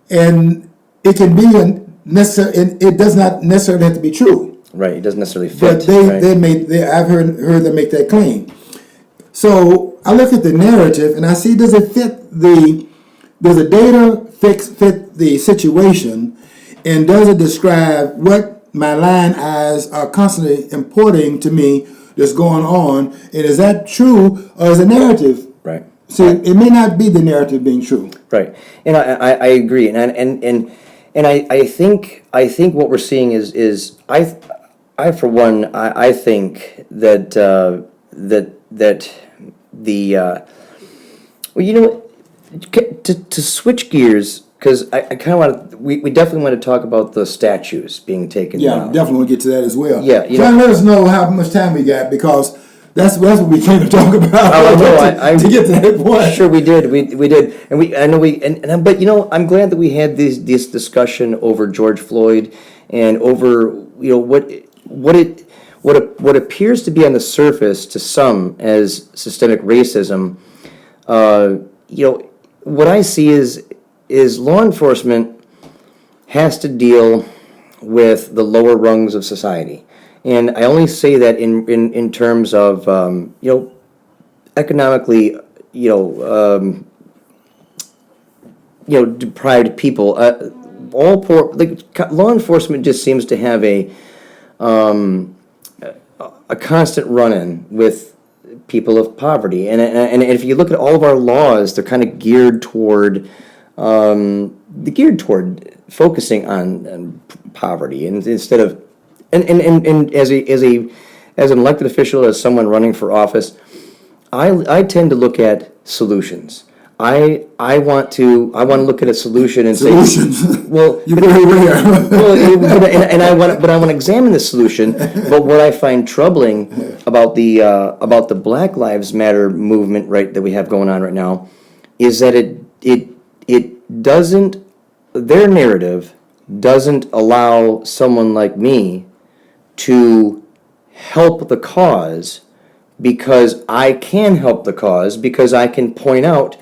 and it can be necessary. It does not necessarily have to be true. Right, it doesn't necessarily fit. But right? I've heard them make that claim. So I look at the narrative and I see, does the data fit the situation, and does it describe what my line eyes are constantly importing to me that's going on, and is that true, or is the narrative? Right. See, it may not be the narrative being true. Right, and I agree, and I think what we're seeing is I for one I think that the well, you know, to switch gears, because I kind of want to, we definitely want to talk about the statues being taken Yeah, down. definitely want to get to that as well. Yeah, Try to let us know how much time we got, because that's what we came to talk about. Oh, I know. To get to that point. Sure, we did, and I know but I'm glad that we had this discussion over George Floyd and over what appears to be on the surface to some as systemic racism. What I see is law enforcement has to deal with the lower rungs of society. And I only say that in terms of, economically, deprived people. All poor, law enforcement just seems to have a constant run-in with people of poverty. And if you look at all of our laws, they're kind of geared toward focusing on poverty, and instead of and as an elected official, as someone running for office, I tend to look at solutions. I want to look at a solution and Solutions. say, well, You're very rare. and I want to examine the solution. But what I find troubling about the Black Lives Matter movement, right, that we have going on right now, is that it doesn't, their narrative doesn't allow someone like me to help the cause, because I can help the cause, because I can point out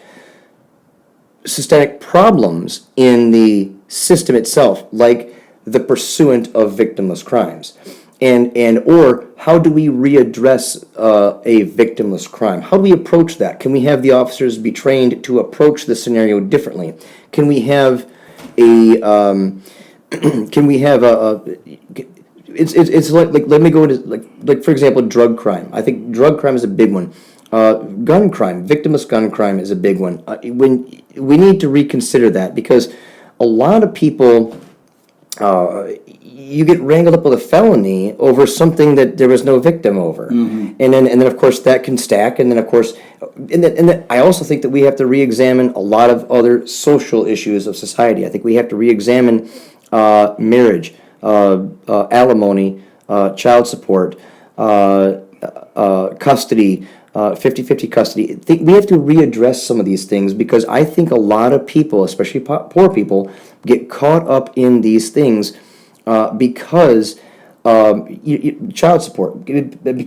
systemic problems in the system itself, like the pursuit of victimless crimes. Or how do we readdress a victimless crime? How do we approach that? Can we have the officers be trained to approach the scenario differently? Can we have it's like let me go into like for example, drug crime. I think drug crime is a big one. Gun crime, victimless gun crime is a big one. When we need to reconsider that, because a lot of people, you get wrangled up with a felony over something that there was no victim over, and then of course that can stack, and then of course, and then I also think that we have to re-examine a lot of other social issues of society. I think we have to re-examine marriage, alimony, child support, custody. 50-50 custody. We have to readdress some of these things, because I think a lot of people, especially poor people, get caught up in these things because child support.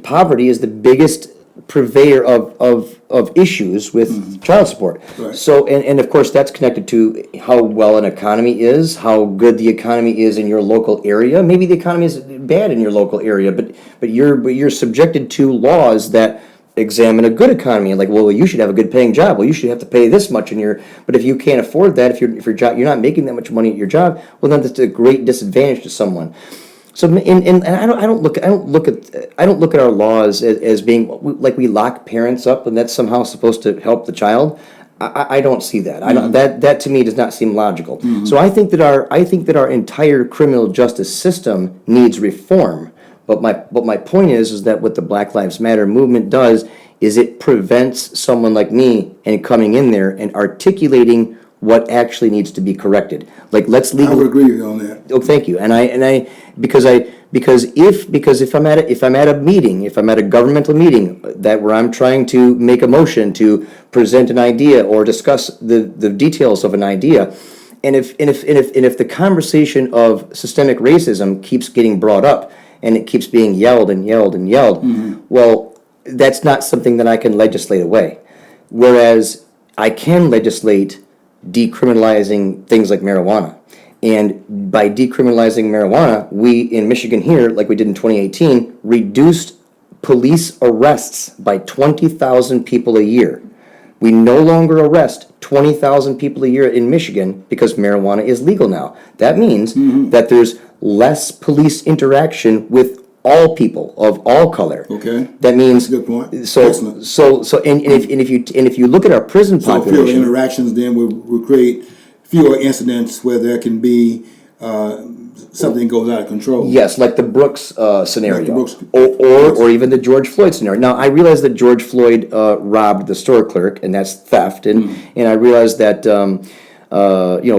Poverty is the biggest purveyor of issues with child support. Right. So, and of course that's connected to how well an economy is, how good the economy is in your local area. Maybe the economy is bad in your local area, but you're subjected to laws that examine a good economy, like, well, you should have a good paying job. Well, you should have to pay this much but if you can't afford that, if your job, you're not making that much money at your job, well, then that's a great disadvantage to someone. So, and I don't look at our laws as being like we lock parents up and that's somehow supposed to help the child. I don't see that. I don't, that to me does not seem logical. So I think that our entire criminal justice system needs reform. But my point is that what the Black Lives Matter movement does is it prevents someone like me and coming in there and articulating what actually needs to be corrected. Like, let's I would agree with you on that. Oh, thank you. Because if I'm at a meeting, if I'm at a governmental meeting where I'm trying to make a motion to present an idea or discuss the details of an idea, and if the conversation of systemic racism keeps getting brought up and it keeps being yelled and yelled and yelled, well, that's not something that I can legislate away. Whereas I can legislate decriminalizing things like marijuana. And by decriminalizing marijuana, we in Michigan here, like we did in 2018, reduced police arrests by 20,000 people a year. We no longer arrest 20,000 people a year in Michigan because marijuana is legal now. That means that there's less police interaction with all people of all color. Okay. That means Good point. So Excellent. if you look at our prison So fewer population, interactions, then will create fewer incidents where there can be something goes out of control. yes, like the Brooks scenario, Like the Brooks- or even the George Floyd scenario. Now, I realize that George Floyd robbed the store clerk, and that's theft, and I realize that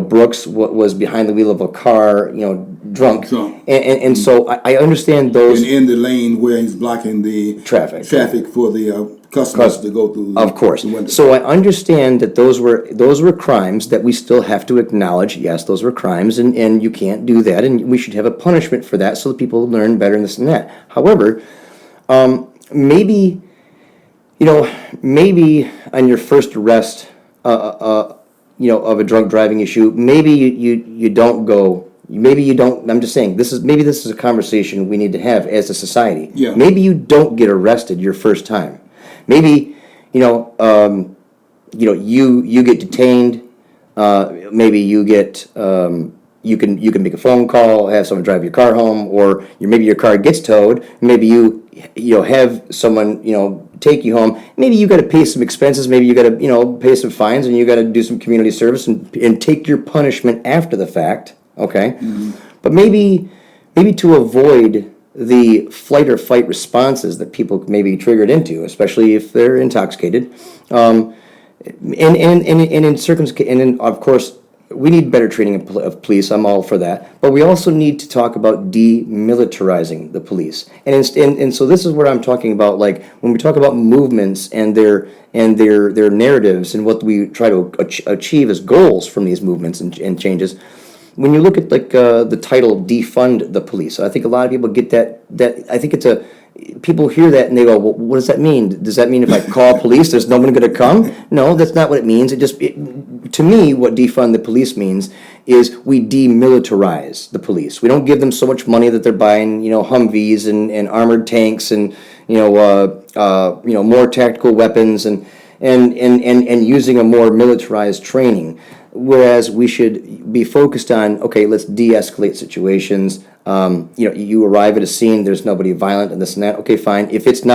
Brooks was behind the wheel of a car, drunk, Drunk. and so I understand those. And in the lane where he's blocking the Traffic. for the customers to go through. Of course. the window. So I understand that those were crimes that we still have to acknowledge. Yes, those were crimes, and you can't do that, and we should have a punishment for that so that people learn better and this and that. However, maybe on your first arrest, of a drunk driving issue, maybe you don't go. Maybe you don't. I'm just saying this is a conversation we need to have as a society. Yeah. Maybe you don't get arrested your first time. Maybe you get detained. Maybe you get you can make a phone call, have someone drive your car home, or maybe your car gets towed. Maybe you have someone take you home. Maybe you got to pay some expenses. Maybe you got to pay some fines, and you got to do some community service and take your punishment after the fact. Okay, but maybe to avoid the flight or fight responses that people may be triggered into, especially if they're intoxicated, and of course we need better training of police. I'm all for that, but we also need to talk about demilitarizing the police, and so this is what I'm talking about. Like when we talk about movements and their narratives and what we try to achieve as goals from these movements and changes. When you look at the title "defund the police," I think a lot of people get that. I think people hear that and they go, "Well, what does that mean? Does that mean if I call police, there's no one going to come?" No, that's not what it means. To me, what defund the police means is we demilitarize the police. We don't give them so much money that they're buying, Humvees and armored tanks and more tactical weapons and using a more militarized training. Whereas we should be focused on, okay, let's de-escalate situations. You arrive at a scene, there's nobody violent and this and that. Okay, fine. If it's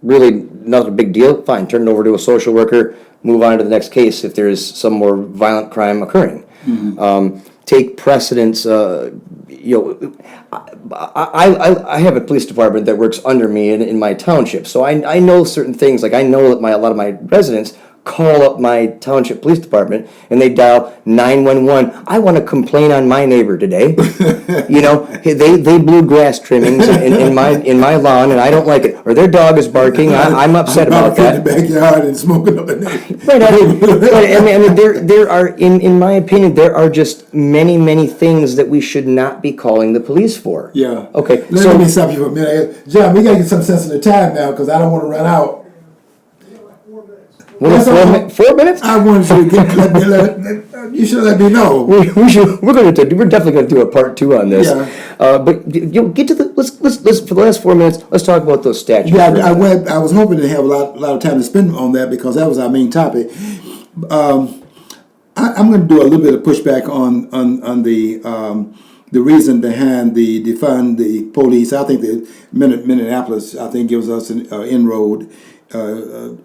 really not a big deal, fine. Turn it over to a social worker. Move on to the next case if there is some more violent crime occurring. Take precedence. I have a police department that works under me in my township, so I know certain things. Like I know that a lot of my residents call up my township police department and they dial 911. I want to complain on my neighbor today. They blew grass trimmings in my lawn and I don't like it. Or their dog is barking. I'm upset about that. In the backyard and smoking up in there. Right. There are, in my opinion, there are just many things that we should not be calling the police for. Yeah. Okay. Let me stop you for a minute. John, we got to get some sense of the time now because I don't want to run out. Well, 4 minutes? I wanted you to you should let me know. We're definitely going to do a part 2 on this. Yeah. But get to let's for the last 4 minutes. Let's talk about those statutes. Yeah, I was hoping to have a lot of time to spend on that because that was our main topic. I'm going to do a little bit of pushback on the reason behind the defund the police. I think that Minneapolis gives us an inroad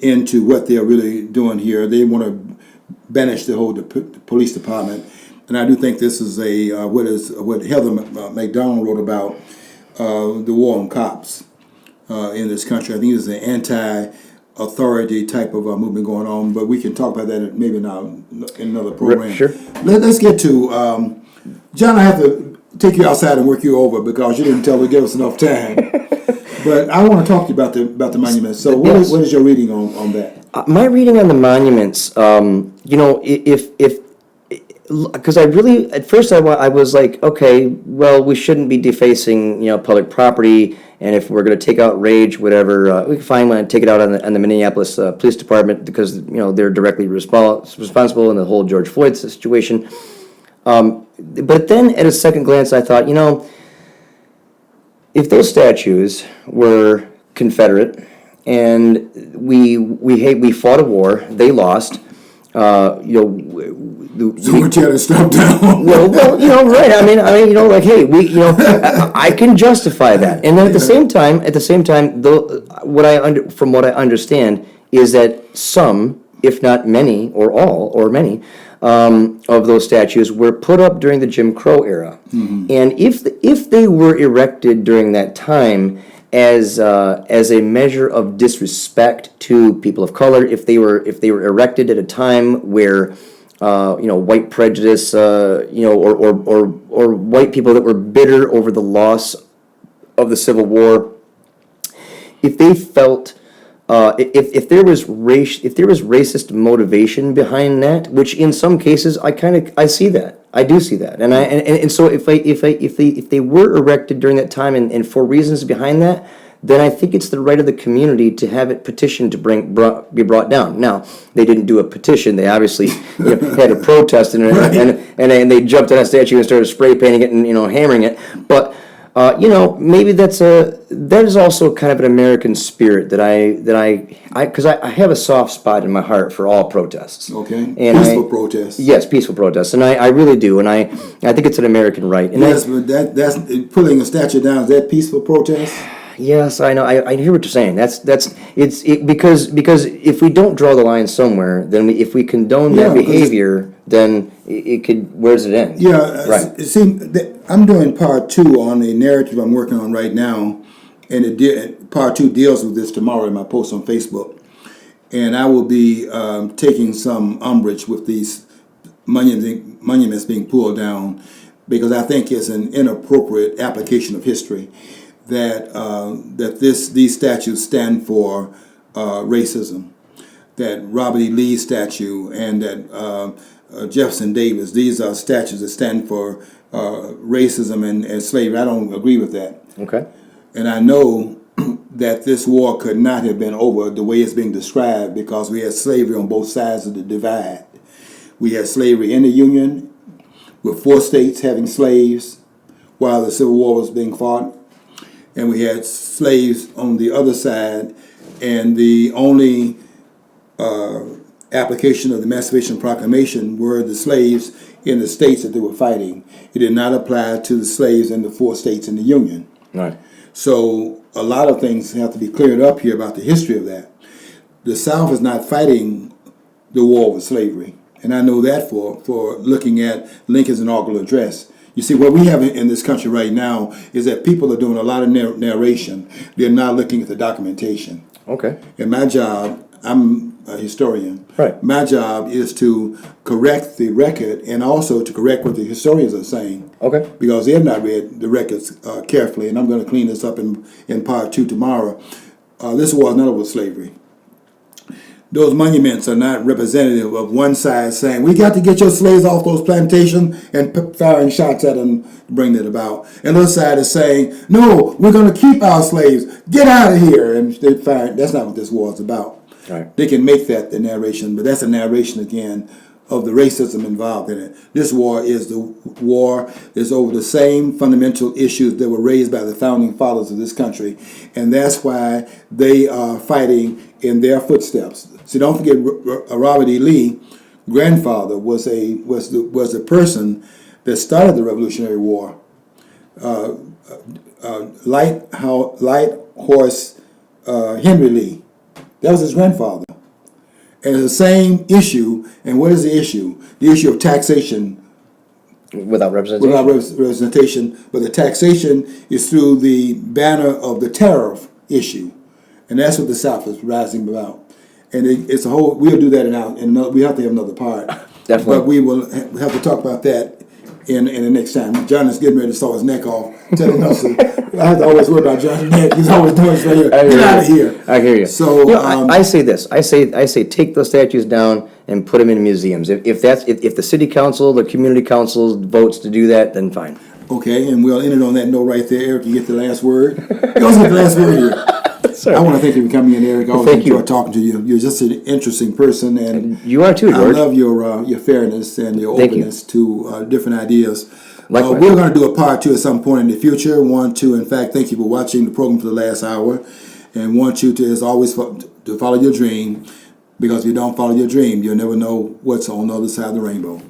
into what they're really doing here. They want to banish the whole police department, and I do think this is what Heather McDonald wrote about the war on cops in this country. I think it's an anti-authority type of movement going on, but we can talk about that maybe now in another program. Sure. Let's get to John. I have to take you outside and work you over because you didn't give us enough time. But I want to talk to you about the monuments. So what is your reading on that? My reading on the monuments, if because I really, at first I was like, okay, well, we shouldn't be defacing, public property, and if we're going to take out rage, whatever, we can fine take it out on the Minneapolis Police Department because, they're directly responsible in the whole George Floyd situation. But then at a second glance, I thought, if those statues were Confederate and we fought a war, they lost, So we're trying to stop down. well, right. I mean, like, hey, I can justify that. And then at the same time, though, from what I understand, is that some, if not many, or all, or many, of those statues were put up during the Jim Crow era. And if they were erected during that time as a measure of disrespect to people of color, if they were erected at a time where white prejudice, or white people that were bitter over the loss of the Civil War, if they felt, if there was racist motivation behind that, which in some cases I see that. I do see that, and so if they were erected during that time and for reasons behind that, then I think it's the right of the community to have it petitioned to be brought down. Now, they didn't do a petition; they obviously had a protest and they jumped on a statue and started spray painting it and hammering it. But maybe that is also kind of an American spirit because I have a soft spot in my heart for all protests. Okay, and peaceful protests. Yes, peaceful protests, and I really do, and I think it's an American right. And yes, but that's pulling a statue down. Is that peaceful protest? Yes, I know. I hear what you're saying. Because if we don't draw the line somewhere, then if we condone that behavior, then it could. Where does it end? Yeah, right. See, I'm doing part 2 on a narrative I'm working on right now, and part 2 deals with this tomorrow in my post on Facebook, and I will be taking some umbrage with these monuments being pulled down because I think it's an inappropriate application of history. That these statues stand for racism. That Robert E. Lee statue and that Jefferson Davis, these are statues that stand for racism and slavery. I don't agree with that. Okay. And I know that this war could not have been over the way it's being described because we had slavery on both sides of the divide. We had slavery in the Union with 4 states having slaves while the Civil War was being fought. And we had slaves on the other side, and the only application of the Emancipation Proclamation were the slaves in the states that they were fighting. It did not apply to the slaves in the 4 states in the Union. Right. So a lot of things have to be cleared up here about the history of that. The South is not fighting the war with slavery, and I know that for looking at Lincoln's inaugural address. You see, what we have in this country right now is that people are doing a lot of narration. They're not looking at the documentation. Okay. And my job, I'm a historian. Right. My job is to correct the record and also to correct what the historians are saying. Okay. Because they have not read the records carefully, and I'm going to clean this up in part 2 tomorrow. This war is not over slavery. Those monuments are not representative of one side saying, we got to get your slaves off those plantations and firing shots at them to bring that about. And the other side is saying, no, we're going to keep our slaves. Get out of here. And they fire. That's not what this war is about. Right. They can make that the narration, but that's a narration again of the racism involved in it. This war is over the same fundamental issues that were raised by the founding fathers of this country, and that's why they are fighting in their footsteps. So don't forget, Robert E. Lee, grandfather, was the person that started the Revolutionary War. Light Horse Henry Lee, that was his grandfather. And it's the same issue. And what is the issue? The issue of taxation. Without representation? Without representation. But the taxation is through the banner of the tariff issue. And that's what the South is rising about. And it's a whole, we'll do that we have to have another part. Definitely. But we will have to talk about that in the next time. John is getting ready to saw his neck off, telling us. I have to always worry about John's neck. He's always doing this right here. Get out of here. I hear you. So I say this. I say take those statues down and put them in museums. If the city council, the community council votes to do that, then fine. okay, and we'll end it on that note right there. Eric, you get the last word. You also get the last word here. Sorry. I want to thank you for coming in, Eric. I always Thank you. enjoy talking to you. You're just an interesting person, and You are too, I George. love your fairness and your Thank you. openness to different ideas. Likewise. We're going to do a part 2 at some point in the future. Want to, in fact, thank you for watching the program for the last hour, and want you to, as always, to follow your dream, because if you don't follow your dream, you'll never know what's on the other side of the rainbow.